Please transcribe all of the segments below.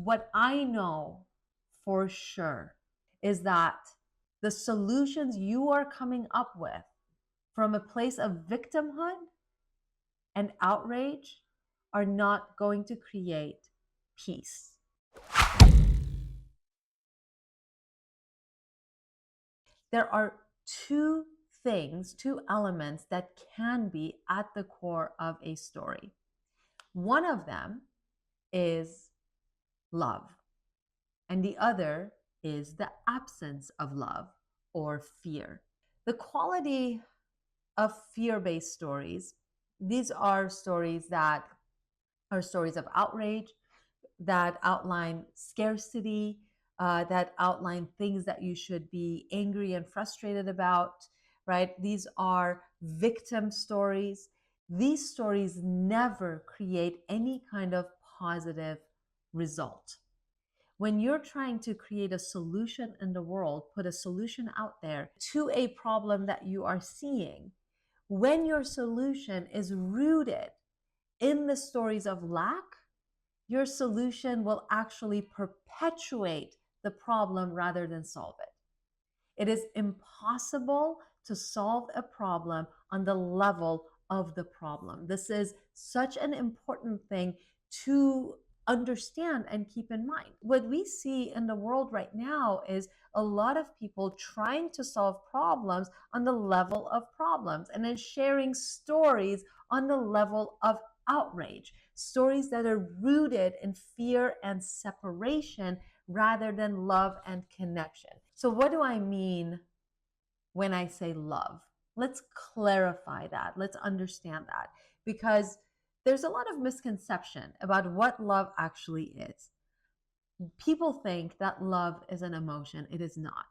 What I know for sure is that the solutions you are coming up with from a place of victimhood and outrage are not going to create peace. There are two elements that can be at the core of a story. One of them is love, and the other is the absence of love or fear. The quality of fear-based stories, these are stories that are stories of outrage, that outline scarcity, that outline things that you should be angry and frustrated about, right? These are victim stories. These stories never create any kind of positive result. When you're trying to create a solution in the world, put a solution out there to a problem that you are seeing, when your solution is rooted in the stories of lack, your solution will actually perpetuate the problem rather than solve it. It is impossible to solve a problem on the level of the problem. This is such an important thing to understand and keep in mind. What we see in the world right now is a lot of people trying to solve problems on the level of problems and then sharing stories on the level of outrage, stories that are rooted in fear and separation rather than love and connection. So what do I mean when I say love? Let's clarify that. Let's understand that, because there's a lot of misconception about what love actually is. People think that love is an emotion. It is not.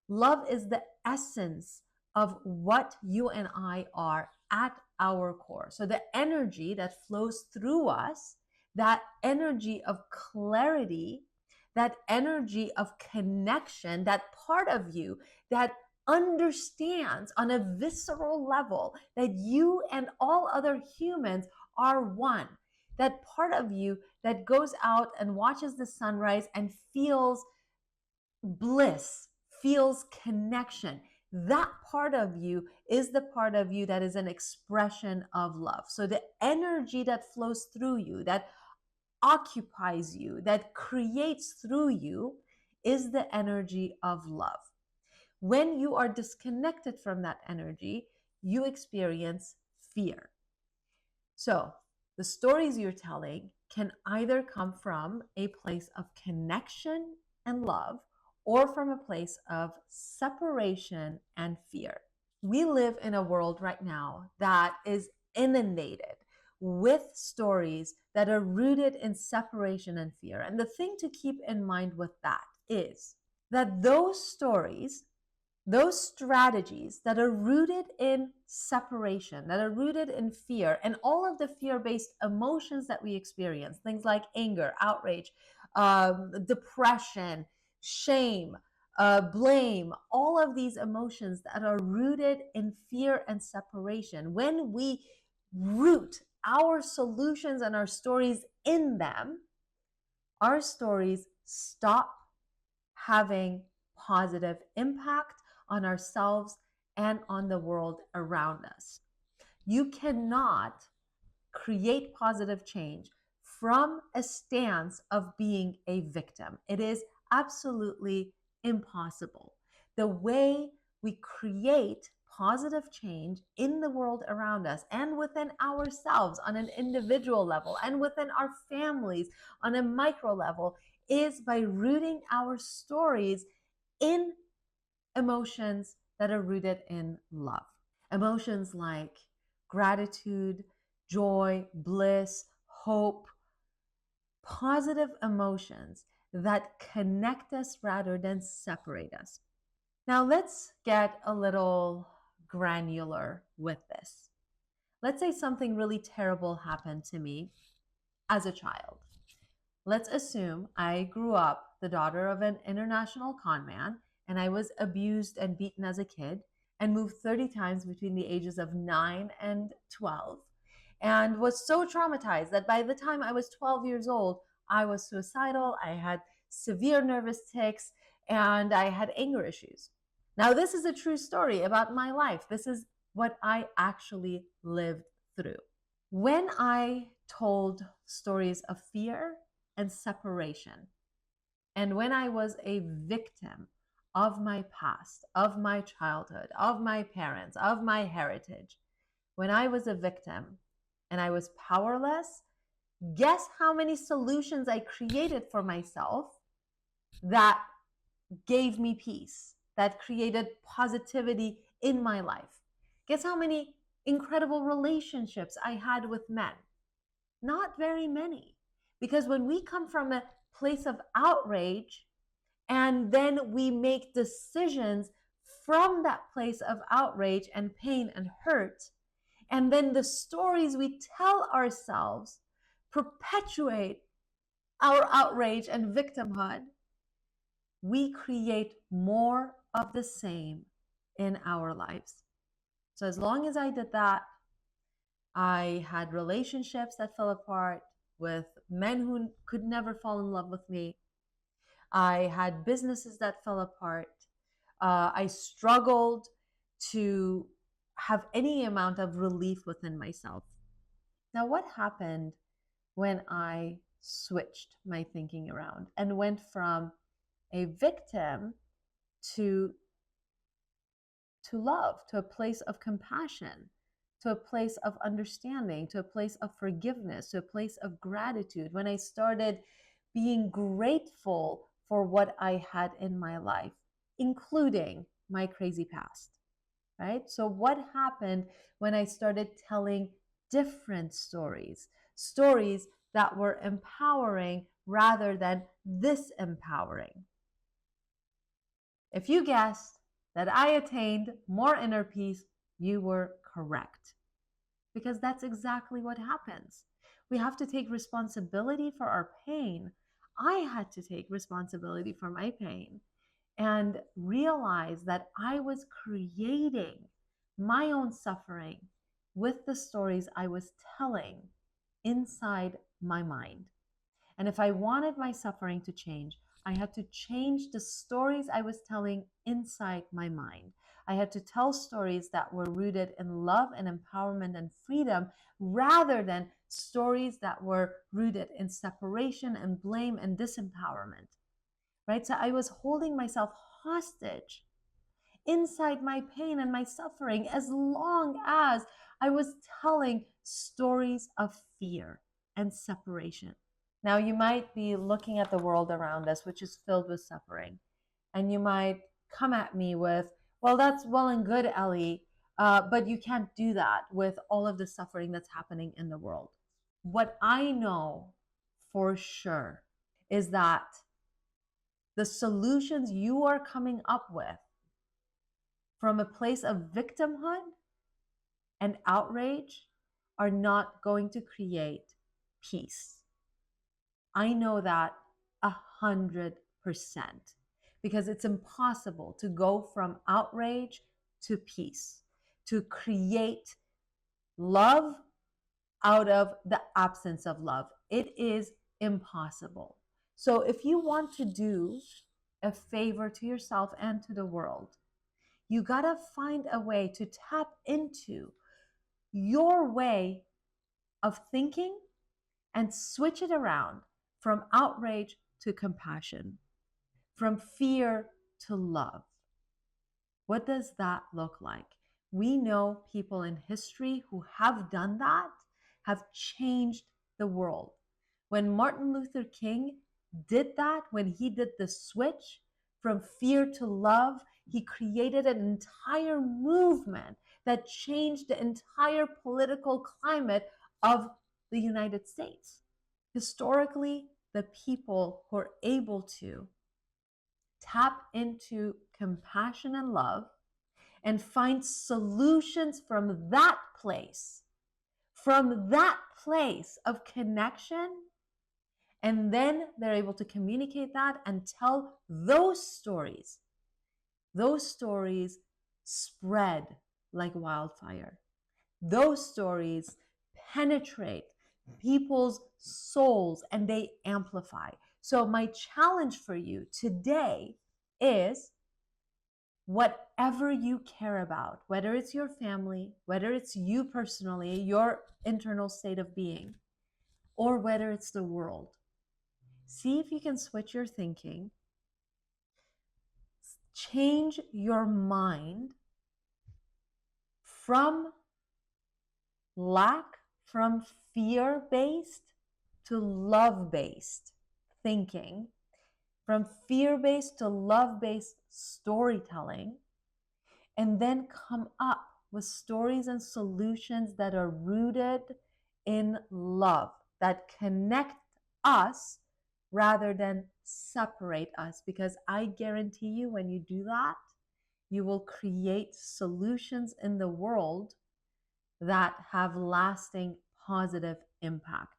Love is the essence of what you and I are at our core. So the energy that flows through us, that energy of clarity, that energy of connection, that part of you that understands on a visceral level that you and all other humans are one. That part of you that goes out and watches the sunrise and feels bliss, feels connection. That part of you is the part of you that is an expression of love. So the energy that flows through you, that occupies you, that creates through you, is the energy of love. When you are disconnected from that energy, you experience fear. So the stories you're telling can either come from a place of connection and love, or from a place of separation and fear. We live in a world right now that is inundated with stories that are rooted in separation and fear. And the thing to keep in mind with that is that those stories, those strategies that are rooted in separation, that are rooted in fear, and all of the fear-based emotions that we experience, things like anger, outrage, depression, shame, blame, all of these emotions that are rooted in fear and separation, when we root our solutions and our stories in them, our stories stop having positive impact on ourselves and on the world around us. You cannot create positive change from a stance of being a victim. It is absolutely impossible. The way we create positive change in the world around us and within ourselves on an individual level and within our families on a micro level is by rooting our stories in emotions that are rooted in love. Emotions like gratitude, joy, bliss, hope, positive emotions that connect us rather than separate us. Now let's get a little granular with this. Let's say something really terrible happened to me as a child. Let's assume I grew up the daughter of an international con man, and I was abused and beaten as a kid and moved 30 times between the ages of 9 and 12, and was so traumatized that by the time I was 12 years old, I was suicidal, I had severe nervous tics, and I had anger issues. Now, this is a true story about my life. This is what I actually lived through. When I told stories of fear and separation, and when I was a victim of my past, of my childhood, of my parents, of my heritage, when I was a victim and I was powerless, guess how many solutions I created for myself that gave me peace, that created positivity in my life? Guess how many incredible relationships I had with men? Not very many. Because when we come from a place of outrage and then we make decisions from that place of outrage and pain and hurt, and then the stories we tell ourselves perpetuate our outrage and victimhood, we create more of the same in our lives. So as long as I did that, I had relationships that fell apart with men who could never fall in love with me. I had businesses that fell apart. I struggled to have any amount of relief within myself. Now, what happened when I switched my thinking around and went from a victim to love, to a place of compassion, to a place of understanding, to a place of forgiveness, to a place of gratitude, when I started being grateful for what I had in my life, including my crazy past, right? So what happened when I started telling different stories, stories that were empowering rather than disempowering? If you guessed that I attained more inner peace, you were correct. Because that's exactly what happens. We have to take responsibility for our pain. I had to take responsibility for my pain and realize that I was creating my own suffering with the stories I was telling inside my mind. And if I wanted my suffering to change, I had to change the stories I was telling inside my mind. I had to tell stories that were rooted in love and empowerment and freedom rather than stories that were rooted in separation and blame and disempowerment. Right? So I was holding myself hostage inside my pain and my suffering as long as I was telling stories of fear and separation. Now, you might be looking at the world around us, which is filled with suffering, and you might come at me with, well, that's well and good, Ellie, but you can't do that with all of the suffering that's happening in the world. What I know for sure is that the solutions you are coming up with from a place of victimhood and outrage are not going to create peace. I know that 100% because it's impossible to go from outrage to peace, to create love out of the absence of love. It is impossible. So if you want to do a favor to yourself and to the world, you gotta find a way to tap into your way of thinking and switch it around from outrage to compassion, from fear to love. What does that look like? We know people in history who have done that, have changed the world. When Martin Luther King did that, when he did the switch from fear to love, he created an entire movement that changed the entire political climate of the United States. Historically, the people who are able to tap into compassion and love and find solutions from that place of connection, and then they're able to communicate that and tell those stories. Those stories spread like wildfire. Those stories penetrate people's souls and they amplify. So, my challenge for you today is whatever you care about, whether it's your family, whether it's you personally, your internal state of being, or whether it's the world, see if you can switch your thinking, change your mind from lack, from fear based to love based thinking, from fear based to love based storytelling, and then come up with stories and solutions that are rooted in love, that connect us rather than separate us. Because I guarantee you, when you do that, you will create solutions in the world that have lasting positive impact.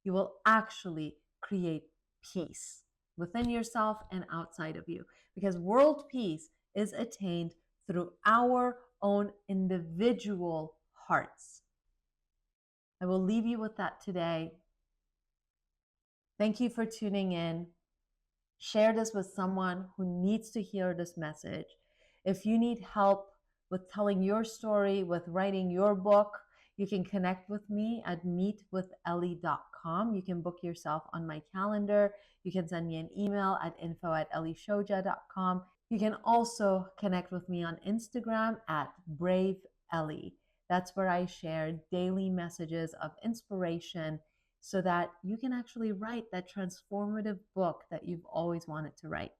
You will actually create peace within yourself and outside of you, because world peace is attained through our own individual hearts. I will leave you with that today. Thank you for tuning in. Share this with someone who needs to hear this message. If you need help with telling your story, with writing your book, you can connect with me at meetwithellie.com. You can book yourself on my calendar. You can send me an email at info@ellieshoja.com. You can also connect with me on Instagram at braveellie. That's where I share daily messages of inspiration so that you can actually write that transformative book that you've always wanted to write.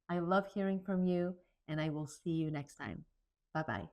I love hearing from you, and I will see you next time. Bye-bye.